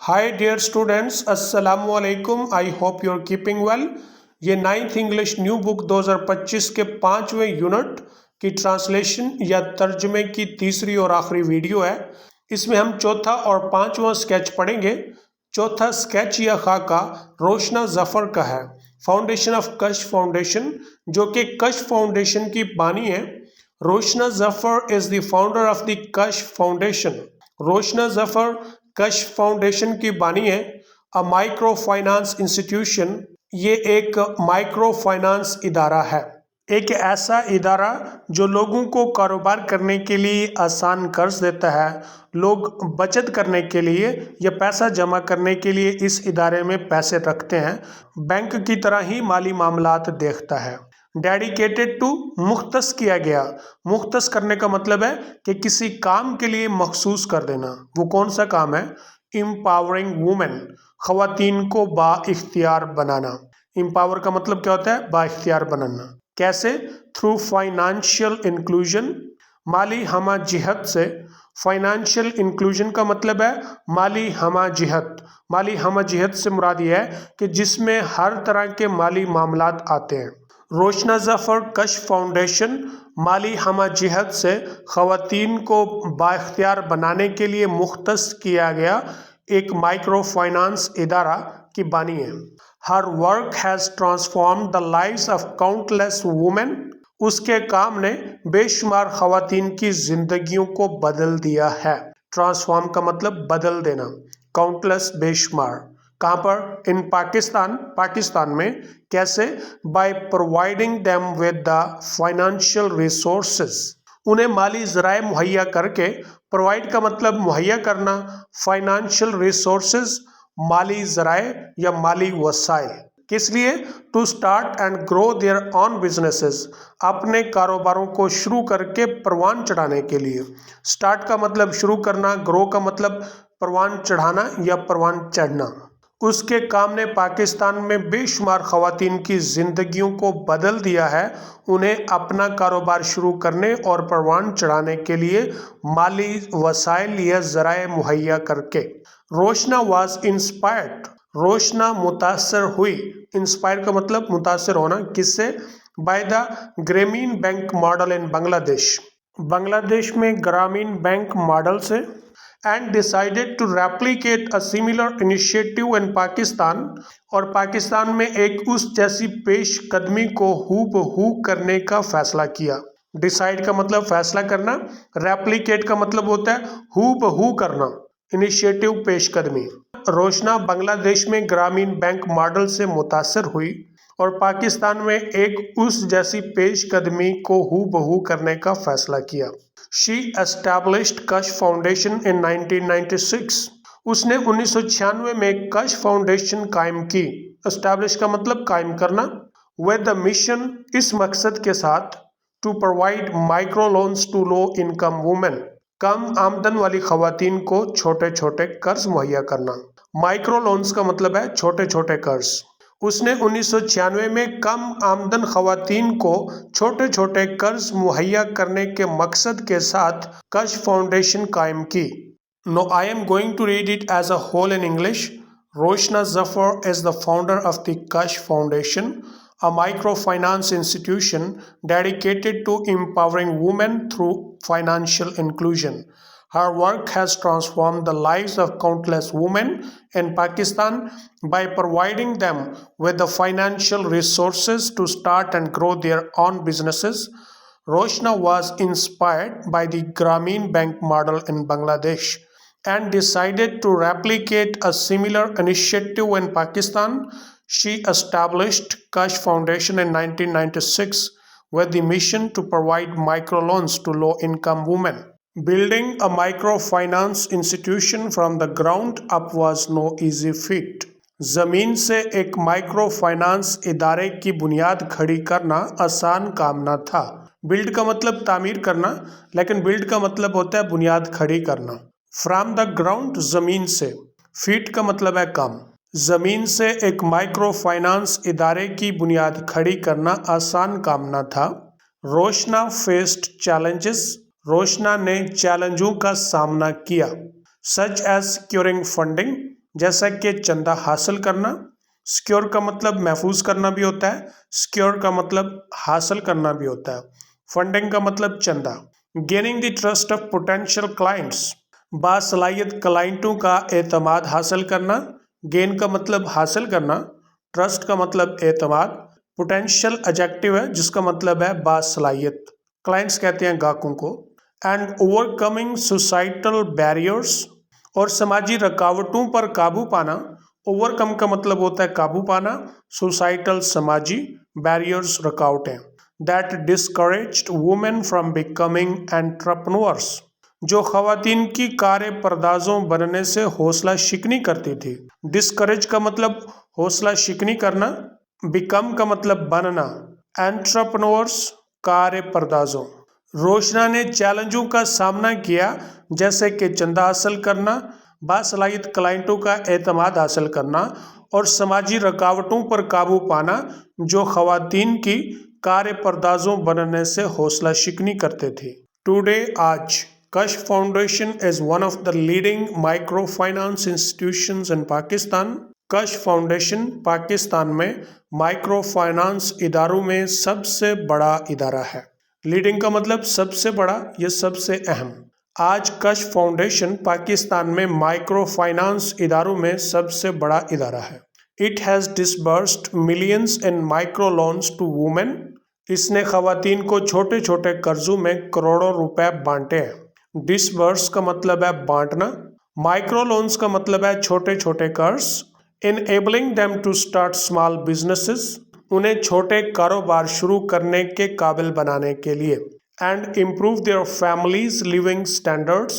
Hi dear students, Assalamu alaikum. I hope you're keeping well. ये ninth English new book 2025 के 5वें unit की translation या तर्जमे की तीसरी और आखिरी वीडियो है। इसमें हम चौथा और पांचवा स्केच पढ़ेंगे। चौथा स्केच या खाका रोशना जफर का है, फाउंडेशन ऑफ कश फाउंडेशन, जो कि कश फाउंडेशन की बानी है। Roshana Zafar is the founder of the Kashf foundation. Roshana Zafar Kashf foundation की बानी है। अ माइक्रो फाइनेंस इंस्टीट्यूशन, ये एक माइक्रो फाइनेंस इदारा है, एक ऐसा इदारा जो लोगों को कारोबार करने के लिए आसान कर्ज देता है। लोग बचत करने के लिए या पैसा जमा करने के लिए इस इदारे में पैसे रखते हैं। बैंक की तरह ही माली मामलात देखता है। डेडिकेटेड टू, मुख्तस किया गया। मुख्तस करने का मतलब है कि किसी काम के लिए मखसूस कर देना। वो कौन सा काम है? एम्पावरिंग वुमेन, खवातीन को बाइख्तियार बनाना। एम्पावर का मतलब क्या होता है? बाइख्तियार बनाना। कैसे? थ्रू फाइनेंशियल इंक्लूजन, माली हमा जिहत से। फाइनेंशियल इंक्लूजन का मतलब है माली हमा जिहत। माली हमा जिहत से मुराद ये है कि जिसमें हर तरह के माली मामलात आते हैं। रोशना जफर कश फाउंडेशन माली हमा जिहत से खवातीन को बाइख्तियार बनाने के लिए मुख्तस किया गया एक माइक्रो फाइनेंस इदारा की बानी है। Her work has transform the lives of countless women, उसके काम ने बेशुमार खवातीन की जिंदगियों को बदल दिया है। ट्रांसफॉर्म का मतलब बदल देना, काउंटलेस बेशुमार। कहाँ पर? इन पाकिस्तान, पाकिस्तान में। कैसे? By providing them with the financial resources, उन्हें माली ज़राए मुहैया करके। प्रोवाइड का मतलब मुहैया करना, फाइनेंशियल रिसोर्सेज माली ज़राए या माली वसाइल। किस लिए? To start and grow their own businesses, अपने कारोबारों को शुरू करके परवान चढ़ाने के लिए। स्टार्ट का मतलब शुरू करना, ग्रो का मतलब परवान चढ़ाना या परवान चढ़ना। उसके काम ने पाकिस्तान में बेशुमार खवातीन की जिंदगियों को बदल दिया है, उन्हें अपना कारोबार शुरू करने और परवान चढ़ाने के लिए माली वसाइल या ज़राए मुहैया करके। रोशना वाज इंस्पायर्ड, रोशना मुतासर हुई। इंस्पायर का मतलब मुतासर होना। किससे? By the Grameen bank model in Bangladesh, Bangladesh में ग्रामीण बैंक मॉडल से। And decided to replicate a similar initiative in Pakistan, और पाकिस्तान में एक उस जैसी पेशकदमी को हूबहू करने का फैसला किया। डिसाइड का मतलब फैसला करना, रेप्लिकेट का मतलब होता है हूबहू करना, इनिशिएटिव पेशकदमी। रोशना बांग्लादेश में ग्रामीण बैंक मॉडल से मुतासर हुई और पाकिस्तान में एक उस जैसी पेशकदमी को हूबहू करने का फैसला किया। शी एस्टैब्लिश्ड कश फाउंडेशन इन 1996, उसने 1996 में कश फाउंडेशन कायम की। एस्टैब्लिश का मतलब कायम करना। विद द मिशन, इस मकसद के साथ, to provide micro loans to low income women, कम आमदन वाली खवातीन को छोटे छोटे कर्ज मुहैया करना। माइक्रो लोन्स का मतलब है छोटे छोटे कर्ज। उसने 1996 में कम आमदन खवातीन को छोटे छोटे कर्ज मुहैया करने के मकसद के साथ कश फाउंडेशन कायम की। No I am going to read it as a whole in English. Roshaneh Zafar is the founder of the Kashf foundation, a microfinance institution dedicated to empowering women through financial inclusion. Her work has transformed the lives of countless women in Pakistan by providing them with the financial resources to start and grow their own businesses. Roshna was inspired by the Grameen Bank model in Bangladesh and decided to replicate a similar initiative in Pakistan. She established Ksh Foundation in 1996 with the mission to provide microloans to low-income women. Building a microfinance institution from the ground up was no easy feat. ज़मीन से एक micro finance इदारे की बुनियाद खड़ी करना आसान काम न था। बिल्ड का मतलब तामीर करना, लेकिन बिल्ड का मतलब होता है बुनियाद खड़ी करना। फ्रॉम द ग्राउंड, ज़मीन से। फीट का मतलब है काम। ज़मीन से एक माइक्रो फाइनेंस इदारे की बुनियाद खड़ी करना आसान काम न था। रोशना फेस्ड चैलेंजेस, रोशना ने चैलेंजों का सामना किया। सच एज सिक्योरिंग फंडिंग, جیسا کہ چندہ حاصل کرنا. سیکیور کا مطلب محفوظ کرنا بھی ہوتا ہے, سیکیور کا مطلب حاصل کرنا بھی ہوتا ہے. فنڈنگ کا مطلب چندہ. Gaining the trust of potential clients, باصلاحیت کلائنٹوں کا اعتماد حاصل کرنا. گین کا مطلب حاصل کرنا, ٹرسٹ کا مطلب اعتماد, پوٹینشیل ایڈجیکٹو ہے جس کا مطلب ہے باصلاحیت, کلائنٹس کہتے ہیں گاہکوں کو. And over coming societal barriers, اور سماجی رکاوٹوں پر قابو پانا. اوور کم کا مطلب ہوتا ہے قابو پانا, سوسائٹل سماجی, بیریئرس رکاوٹیں. That discouraged women from becoming entrepreneurs, جو خواتین کی کار پردازوں بننے سے حوصلہ شکنی کرتی تھی. ڈسکریج کا مطلب حوصلہ شکنی کرنا, بیکم کا مطلب بننا, انٹرپرنورس کار پردازوں. روشنا نے چیلنجوں کا سامنا کیا جیسے کہ چندہ حاصل کرنا, باصلاحیت کلائنٹوں کا اعتماد حاصل کرنا اور سماجی رکاوٹوں پر قابو پانا جو خواتین کی کار پردازوں بننے سے حوصلہ شکنی کرتے تھے. ٹوڈے آج Kashf foundation is one of the leading micro finance institutions in Pakistan. Kashf foundation Pakistan میں مائکرو فائنانس اداروں میں سب سے بڑا ادارہ ہے. لیڈنگ کا مطلب سب سے بڑا یا سب سے اہم. آج کشف فاؤنڈیشن پاکستان میں مائکرو فائنانس اداروں میں سب سے بڑا ادارہ ہے. It has disbursed millions in micro loans to women. اس نے خواتین کو چھوٹے چھوٹے قرضوں میں کروڑوں روپے بانٹے ہیں. ڈسبرس کا مطلب ہے بانٹنا, مائکرو لونز کا مطلب ہے چھوٹے چھوٹے قرض. enabling them to start small businesses, انہیں چھوٹے کاروبار شروع کرنے کے قابل بنانے کے لیے. And improve their families living standards,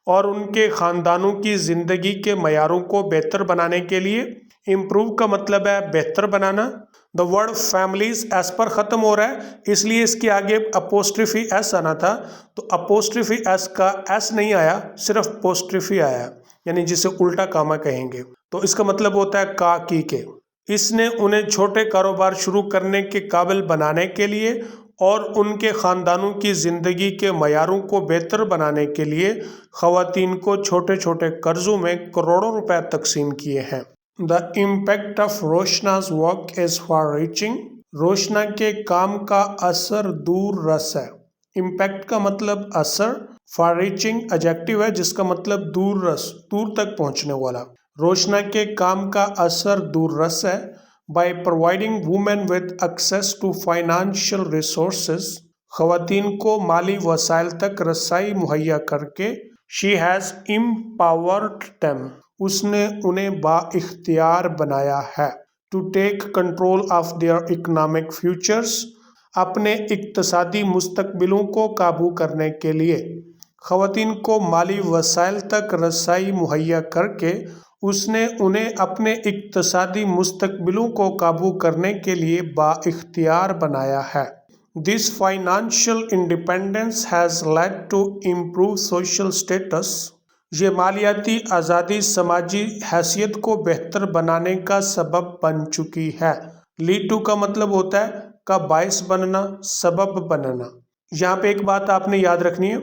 اور ان کے خاندانوں کی زندگی کے معیاروں کو بہتر بنانے کے لیے. امپروو کا مطلب ہے بہتر بنانا. دا ورڈ فیملیز ایس پر ختم ہو رہا ہے اس لیے اس کے آگے اپوسٹریفی ایس آنا تھا, تو اپوسٹریفی ایس کا ایس نہیں آیا, صرف پوسٹریفی آیا, یعنی جسے الٹا کاما کہیں گے. تو اس کا مطلب ہوتا ہے کا کی کے. اس نے انہیں چھوٹے کاروبار شروع کرنے کے قابل بنانے کے لیے اور ان کے خاندانوں کی زندگی کے معیاروں کو بہتر بنانے کے لیے خواتین کو چھوٹے چھوٹے قرضوں میں کروڑوں روپے تقسیم کیے ہیں. The impact of Roshana's work is far reaching, Roshana کے کام کا اثر دور رس ہے. امپیکٹ کا مطلب اثر, فار ریچنگ ایڈجیکٹو ہے جس کا مطلب دور رس, دور تک پہنچنے والا. روشنا کے کام کا اثر دور رس ہے. By providing women with access to financial resources, خواتین کو مالی وسائل تک رسائی مہیا کر کے. شی ہیز امپاورڈ them, اس نے انہیں با اختیار بنایا ہے. To take control of their economic futures, اپنے اقتصادی مستقبلوں کو قابو کرنے کے لیے. خواتین کو مالی وسائل تک رسائی مہیا کر کے اس نے انہیں اپنے اقتصادی مستقبلوں کو قابو کرنے کے لیے با اختیار بنایا ہے. This financial independence has led to improve social status, یہ مالیاتی آزادی سماجی حیثیت کو بہتر بنانے کا سبب بن چکی ہے. لیڈ ٹو کا مطلب ہوتا ہے کا باعث بننا, سبب بننا. یہاں پہ ایک بات آپ نے یاد رکھنی ہے,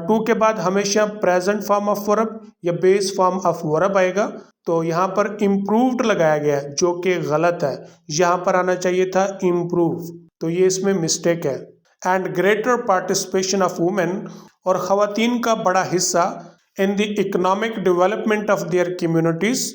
ٹو کے بعد ہمیشہ پریزنٹ فارم آف ورب یا بیس فارم آف ورب آئے گا. تو یہاں پر امپرووڈ لگایا گیا ہے جو کہ غلط ہے, یہاں پر آنا چاہیے تھا امپروو, تو یہ اس میں مسٹیک ہے. And greater participation of women, اور خواتین کا بڑا حصہ in the economic development of their communities,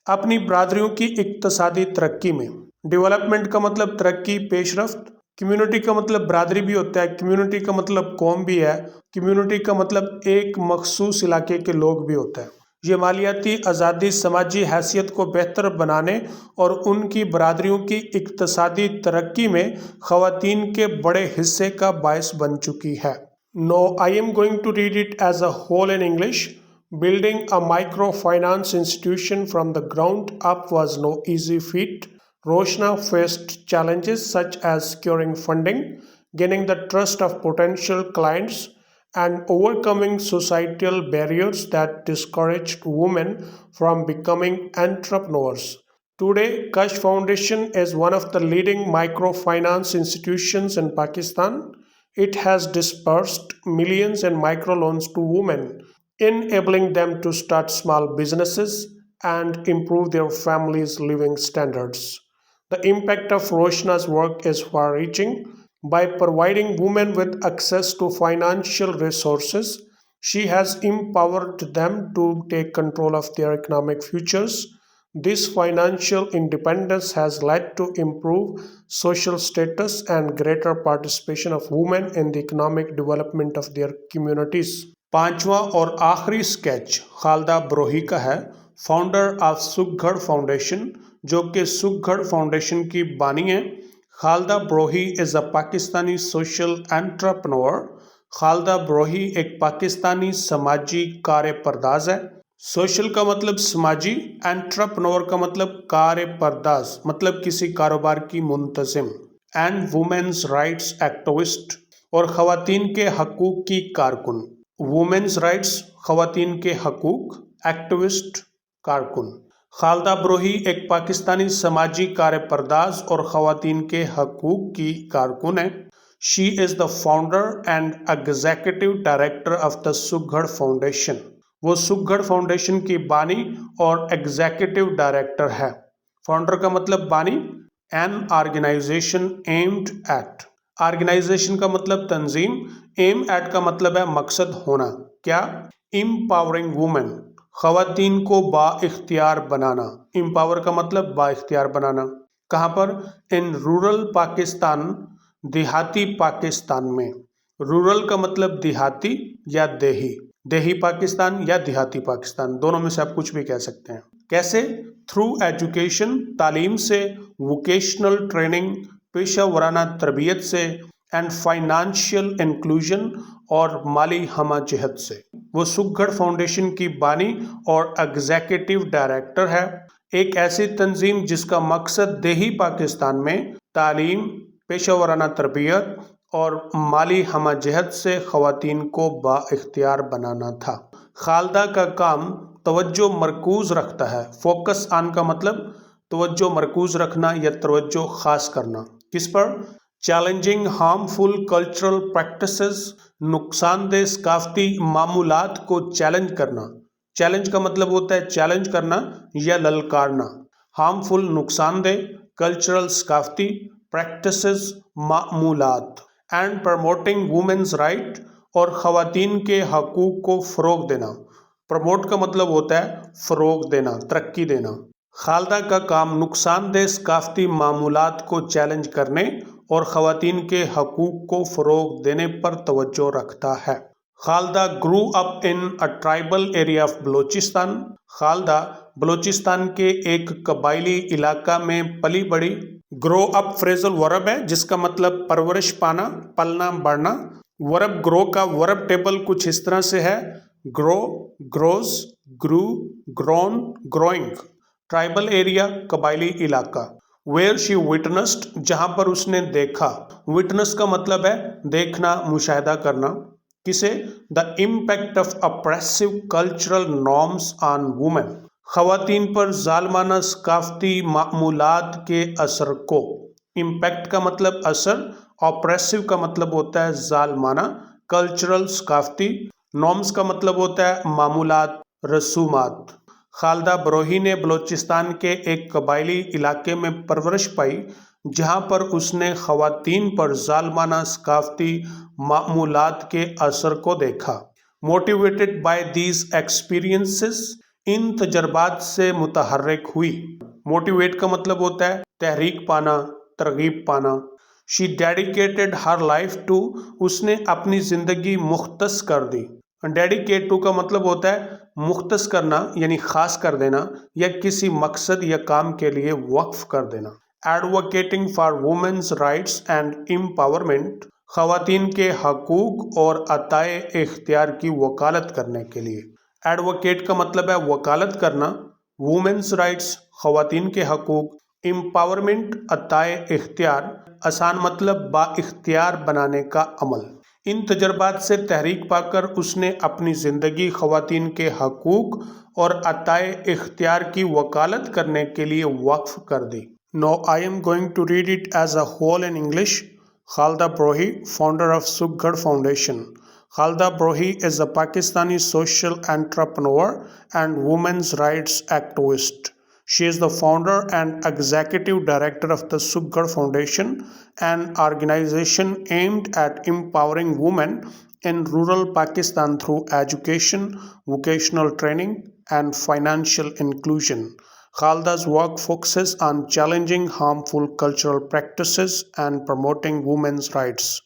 اپنی برادریوں کی اقتصادی ترقی میں. ڈیولپمنٹ کا مطلب ترقی, پیش رفت. کمیونٹی کا مطلب برادری بھی ہوتا ہے, کمیونٹی کا مطلب قوم بھی ہے, کمیونٹی کا مطلب ایک مخصوص علاقے کے لوگ بھی ہوتا ہے. یہ مالیاتی آزادی سماجی حیثیت کو بہتر بنانے اور ان کی برادریوں کی اقتصادی ترقی میں خواتین کے بڑے حصے کا باعث بن چکی ہے. Now I am going to read it as a whole in English. Building a microfinance institution from the ground up was no easy feat. Roshna faced challenges such as securing funding, gaining the trust of potential clients, and overcoming societal barriers that discouraged women from becoming entrepreneurs. Today, Kashf Foundation is one of the leading microfinance institutions in Pakistan. It has disbursed millions in microloans to women, enabling them to start small businesses and improve their families' living standards. The impact of Roshna's work is far reaching. By providing women with access to financial resources, she has empowered them to take control of their economic futures. This financial independence has led to improved social status and greater participation of women in the economic development of their communities. पांचवा और आखिरी sketch Khalda Brohi का है, founder of सुखगढ़ foundation, जो कि सुखगढ़ foundation की बानी है। Khalda Brohi is a Pakistani social entrepreneur. Khalda Brohi एक पाकिस्तानी समाजी कार्यपर्दाज है। सोशल का मतलब समाजी, एंटरप्रेन्योर का मतलब कार्यपर्दाज, मतलब किसी कारोबार की Muntazim, and women's rights activist, और ख़वातीन के हकूक़ की कारकुन। वुमेन्स राइट्स, ख़वातीन के हकूक़, एक्टिविस्ट, कारकुन। खालदा ब्रोही एक पाकिस्तानी समाजी कार्यपर्दाज और ख़वातीन के हकूक़ की कारकुन है। She is the founder and executive director of the Sukhgarh foundation. वो सुखगढ़ फाउंडेशन की बानी और एग्जीक्यूटिव डायरेक्टर है। फाउंडर का मतलब बानी। An organization aimed at, organization का मतलब तंजीम, एम एट का मतलब है मकसद होना। क्या? एम्पावरिंग वुमेन, ख़वातीन को बाइख्तियार बनाना। एम्पावर का मतलब बाइख्तियार बनाना। कहाँ पर? इन रूरल पाकिस्तान, देहाती पाकिस्तान में। रूरल का मतलब देहाती या देही, देही पाकिस्तान या देहाती पाकिस्तान, दोनों में से आप कुछ भी कह सकते हैं। कैसे? थ्रू एजुकेशन, तालीम से, वोकेशनल ट्रेनिंग, पेशा वराना तरबियत से, एंड फाइनेंशियल इंक्लूजन, और माली हमाजहत से। वो सुखगढ़ फाउंडेशन की बानी और एग्जीक्यूटिव डायरेक्टर है, एक ऐसी तंजीम जिसका मकसद देही पाकिस्तान में तालीम, पेशा वराना तरबियत और माली हमाजहत से ख़वातीन को बाइख्तियार बनाना था। खालदा का काम तवज्जो मरकूज़ रखता है। फोकस ऑन का मतलब तवज्जो मरकूज़ रखना या तवज्जो ख़ास करना। किस पर? चैलेंजिंग हार्मफुल कल्चरल प्रैक्टिसेस, नुकसानदेह सकाफ़ती मामूलात को चैलेंज करना। चैलेंज का मतलब होता है चैलेंज करना या ललकारना। हार्मफुल नुकसानदेह, कल्चरल सकाफ़ती, प्रैक्टिसेस मामूलात, एंड प्रमोटिंग वुमेन्स राइट, और ख़वातीन के हकूक़ को फ़रोग़ देना। प्रमोट का मतलब होता है फ़रोग़ देना, तरक्की देना। खालदा का काम नुकसानदेह सकाफ़ती मामूलात को चैलेंज करने और ख़वातीन के हकूक़ को फ़रोग़ देने पर तवज्जो रखता है। Khalda grew up in a tribal area of Balochistan. Khalda Balochistan के एक कबायली इलाका में पली बड़ी। ग्रो अप फ्रेजल वर्ब है जिसका मतलब परवरिश पाना, पलना, बढ़ना। वर्ब ग्रो का वर्ब टेबल कुछ इस तरह से है: grow, grows, grew, grown, growing. Tribal area, कबायली इलाका। वेयर शी विटनेस्ड, जहाँ पर उसने देखा। विटनेस का मतलब है देखना, मुशाहिदा करना। किसे? The impact of oppressive cultural norms on women, ख़वातीन पर ज़ालमाना सकाफ़ती मामूलात के असर को। इम्पैक्ट का मतलब असर, ऑप्रेसिव का मतलब होता है ज़ालमाना, कल्चरल सकाफ़ती, नॉर्म्स का मतलब होता है मामूलात, रसूमात। खालदा ब्रोही ने बलोचिस्तान के एक कबायली इलाके में परवरिश पाई जहाँ पर उसने ख़वातीन पर ज़ालमाना सकाफ़ती मामूलात के असर को देखा। मोटिवेटेड बाय दीज एक्सपीरियंसेस, इन तजर्बात से मुतहर्रिक हुई। मोटिवेट का मतलब होता है तहरीक पाना, तरगीब पाना। She dedicated her life to, उसने अपनी ज़िंदगी मुख्तस कर दी। डेडिकेट टू का मतलब होता है मुख्तस करना यानी ख़ास कर देना या किसी मकसद या काम के लिए वक्फ कर देना। Advocating for women's rights and empowerment, ख़वातीन के हकूक़ और अताए इख्तियार की वकालत करने के लिए। एडवोकेट का मतलब है वकालत करना, वुमेन्स राइट्स ख़वातीन के हकूक़, एम्पावरमेंट अताए इख्तियार, आसान मतलब बाइख्तियार बनाने का अमल। इन तजर्बात से तहरीक पाकर उसने अपनी ज़िंदगी ख़वातीन के हकूक़ और अताए इख्तियार की वकालत करने के लिए वक्फ कर दी। Now I am going to read it as a whole in English. Khalda Brohi, founder of Sukhgढ़ Foundation. Khalda Brohi is a Pakistani social entrepreneur and women's rights activist. She is the founder and executive director of the Sukhgad Foundation, an organization aimed at empowering women in rural Pakistan through education, vocational training, and financial inclusion. Khalda's work focuses on challenging harmful cultural practices and promoting women's rights.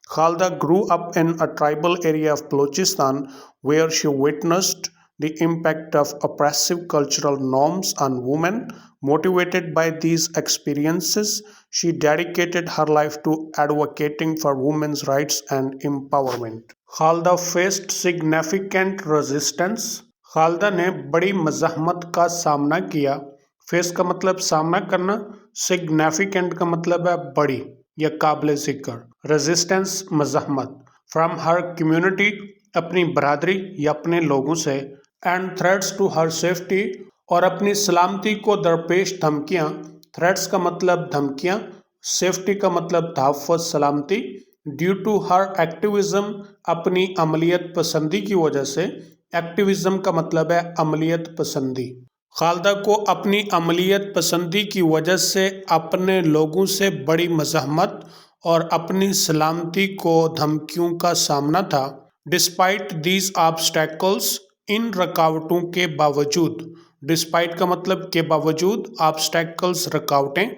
Khalda grew up in a tribal area of Balochistan where she witnessed the impact of oppressive cultural norms on women. Motivated by these experiences, she dedicated her life to advocating for women's rights and empowerment. Khalda faced significant resistance. Khalda ने बड़ी मज़ाहमत का सामना किया. Face का मतलब सामना करना, significant का मतलब है बड़ी या काबिल ज़िक्र. रेजिस्टेंस मज़ाहमत फ्रॉम हर कम्युनिटी अपनी बरादरी या अपने लोगों से, and threats to her safety और अपनी सलामती को दरपेश धमकियाँ. थ्रेट्स का मतलब धमकियाँ, सेफ्टी का मतलब तहफ़्फ़ुज़ सलामती. ड्यू टू हर एक्टिविज़म अपनी अमलियत पसंदी की वजह से. एक्टिविज़म का मतलब है अमलियत पसंदी. खालदा को अपनी अमलियत पसंदी की वजह से अपने लोगों से बड़ी मज़ाहमत और अपनी सलामती को धमकियों का सामना था. डिस्पाइट दीज ऑब्स्टेकल्स, इन रुकावटों के बावजूद. डिस्पाइट का मतलब के बावजूद, ऑब्स्टेकल्स रुकावटें.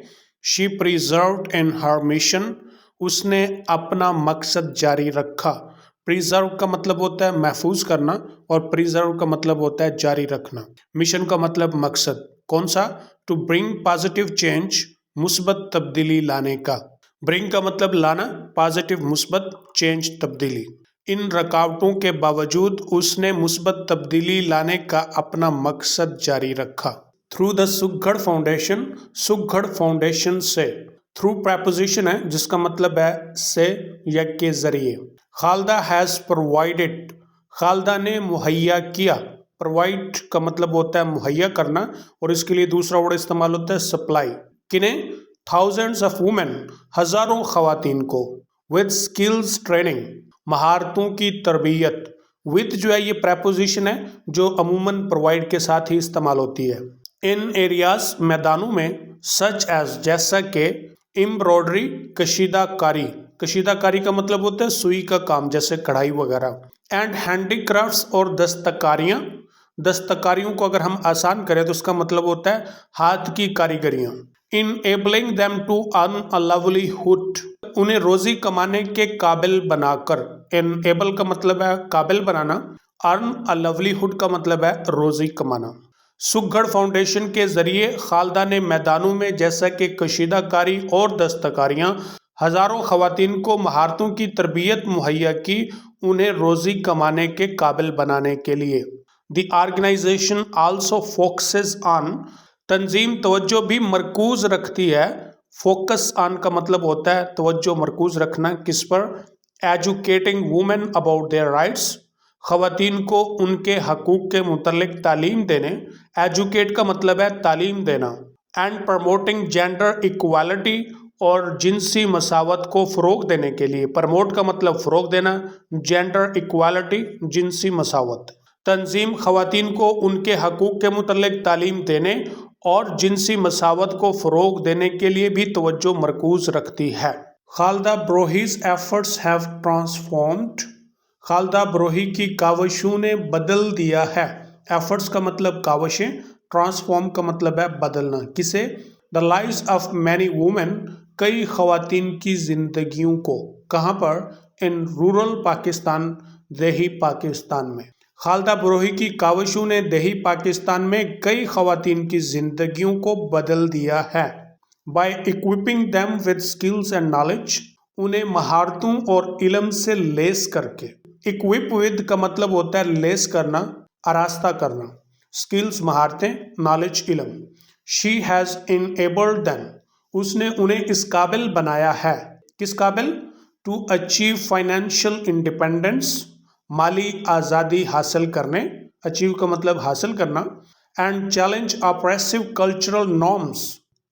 She preserved in her mission, उसने अपना मकसद जारी रखा. प्रिजर्व का मतलब होता है महफूज करना और प्रिजर्व का मतलब होता है जारी रखना. मिशन का मतलब मकसद. कौन सा? टू ब्रिंग पॉजिटिव चेंज, मुस्बत तब्दीली लाने का. ब्रिंग का मतलब लाना, पॉजिटिव मुस्बत, चेंज तब्दीली. इन रुकावटों के बावजूद उसने मुस्बत तब्दीली लाने का अपना मकसद जारी रखा. Through the Sukhgarh foundation, सुखगढ़ foundation से. थ्रू प्रपोजिशन है जिसका मतलब है से या के जरिए. खालदा हैज़ प्रोवाइडेड, खालदा ने मुहैया किया. प्रोवाइड का मतलब होता है मुहैया करना और इसके लिए दूसरा वर्ड इस्तेमाल होता है सप्लाई. किन्हें? थाउजेंड्स ऑफ वुमेन, हज़ारों ख़वातीन को. विद स्किल्स ट्रेनिंग, महारतों की तरबियत. विद जो है ये प्रपोजिशन है जो अमूमन प्रोवाइड के साथ ही इस्तेमाल होती है. इन एरियाज, मैदानों में. सच एज, जैसा कि. एम्ब्रॉयडरी, कशीदाकारी. कशीदाकारी का मतलब होता है सुई का काम, जैसे कढ़ाई वगैरह. एंड हैंडीक्राफ्ट्स और दस्तकारियाँ. दस्तकारियों को अगर हम आसान करें तो उसका मतलब होता है हाथ की कारीगरियाँ. Enabling them to earn a livelihood, उन्हें रोजी कमाने के काबिल बनाकर. इनेबल का मतलब है काबिल बनाना. अर्न अ लाइवलीहुड का मतलब है रोजी कमाना. सुखगढ़ फाउंडेशन के जरिए खालदा ने मैदानों में जैसा कि कशीदाकारी और दस्तकारियाँ हज़ारों ख़वातीन को महारतों की तरबियत मुहैया की, उन्हें रोज़ी कमाने के काबिल बनाने के लिए. The organization also focuses on, तंजीम तवज्जो भी मरकूज़ रखती है. फोकस ऑन का मतलब होता है तवज्जो मरकूज़ रखना. किस पर? Educating women about their rights, ख़वातीन को उनके हकूक़ के मुतल्लिक़ तालीम देने. एजुकेट का मतलब है तालीम देना. एंड प्रमोटिंग जेंडर इक्वालिटी, और जिनसी मसावत को फ़रोग़ देने के लिए. प्रमोट का मतलब फ़रोग़ देना, जेंडर इक्वालिटी, जिनसी मसावत. तंजीम ख़वातीन को उनके हकूक़ के मुतल्लिक़ तालीम देने और जिनसी मसावत को फ़रोग़ देने के लिए भी तवज्जो मरकूज़ रखती है. Khalida Brohi's efforts have transformed, Khalida Brohi की काविशों ने बदल दिया है. एफ़र्ट्स का मतलब काविशें, ट्रांसफॉर्म का मतलब है बदलना. किसे? The lives of many women, कई ख़वातीन की ज़िंदगियों को. कहाँ पर? इन रूरल पाकिस्तान, देही पाकिस्तान में. खालदा ब्रोही की काविशों ने देही पाकिस्तान में कई ख़वातीन की ज़िंदगियों को बदल दिया है. By equipping them with skills and knowledge, उन्हें महारतों और इल्म से लेस करके. इक्विप विद का मतलब होता है लेस करना, आरास्ता करना. स्किल्स महारतें, नॉलेज इल्म. शी हैज़ इनेबल्ड दैम, उसने उन्हें इस काबिल बनाया है. किस काबिल? टू अचीव फाइनेंशियल इंडिपेंडेंस, माली आज़ादी हासिल करने. अचीव का मतलब हासिल करना. And challenge oppressive cultural norms,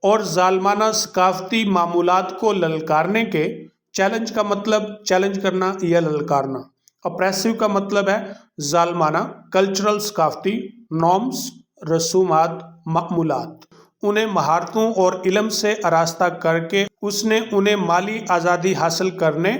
और जालमाना सकाफती मामूलात को ललकारने के. चैलेंज का मतलब चैलेंज करना या ललकारना. اپریسو کا مطلب ہے ظالمانہ، کلچرل ثقافتی، نارمز رسومات معمولات، انہیں مہارتوں اور علم سے آراستہ کر کے اس نے انہیں مالی آزادی حاصل کرنے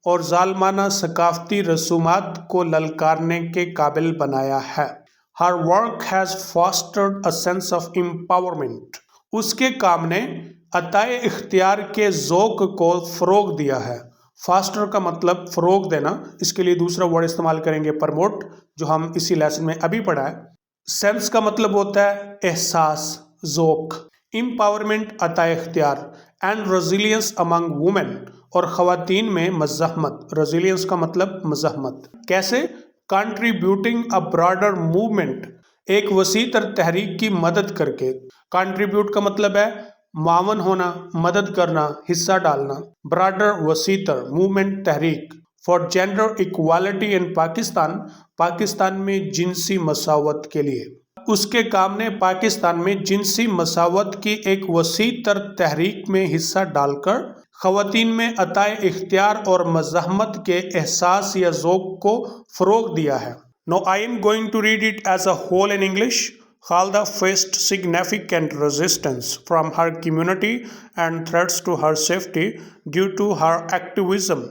اور ظالمانہ ثقافتی رسومات کو للکارنے کے قابل بنایا ہے۔ Her work has fostered a sense of empowerment. اس کے کام نے عطائے اختیار کے ذوق کو فروغ دیا ہے۔ فاسٹر کا مطلب فروغ دینا، اس کے لیے دوسرا ورڈ استعمال کریں گے پرموٹ، جو ہم اسی لیسن میں ابھی پڑھا ہے۔ سینس کا مطلب ہوتا ہے احساس، ذوق۔ امپاورمنٹ عطائے اختیار، اینڈ ریزیلینس امنگ وومن، اور خواتین میں مزاحمت۔ ریزیلینس کا مطلب مزاحمت۔ کیسے؟ کنٹریبیوٹنگ اے براڈر موومنٹ، ایک وسیع تر تحریک کی مدد کر کے۔ کنٹریبیوٹ کا مطلب ہے معاون ہونا، مدد کرنا، حصہ ڈالنا۔ براڈر وسیع تر، موومنٹ تحریک۔ فار جینڈر ایکوالٹی ان پاکستان، پاکستان میں جنسی مساوات کے لیے۔ اس کے کام نے پاکستان میں جنسی مساوات کی ایک وسیع تر تحریک میں حصہ ڈال کر خواتین میں عطائے اختیار اور مزاحمت کے احساس یا ذوق کو فروغ دیا ہے۔ Now I am going to read it as a whole in English. Khalda faced significant resistance from her community and threats to her safety due to her activism.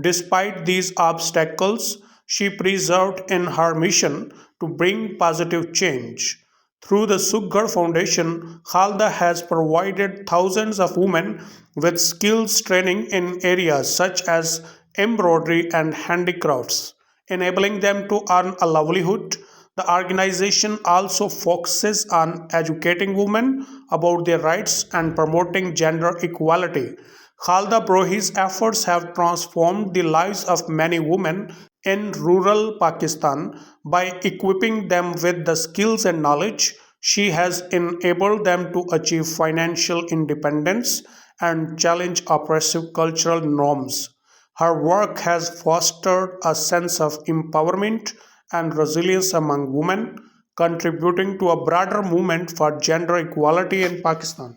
Despite these obstacles, she persevered in her mission to bring positive change. Through the Sughar Foundation, Khalda has provided thousands of women with skills training in areas such as embroidery and handicrafts, enabling them to earn a livelihood. The organization also focuses on educating women about their rights and promoting gender equality. Khalda Brohi's efforts have transformed the lives of many women in rural Pakistan. By equipping them with the skills and knowledge, she has enabled them to achieve financial independence and challenge oppressive cultural norms. Her work has fostered a sense of empowerment and resilience among women, contributing to a broader movement for gender equality in Pakistan.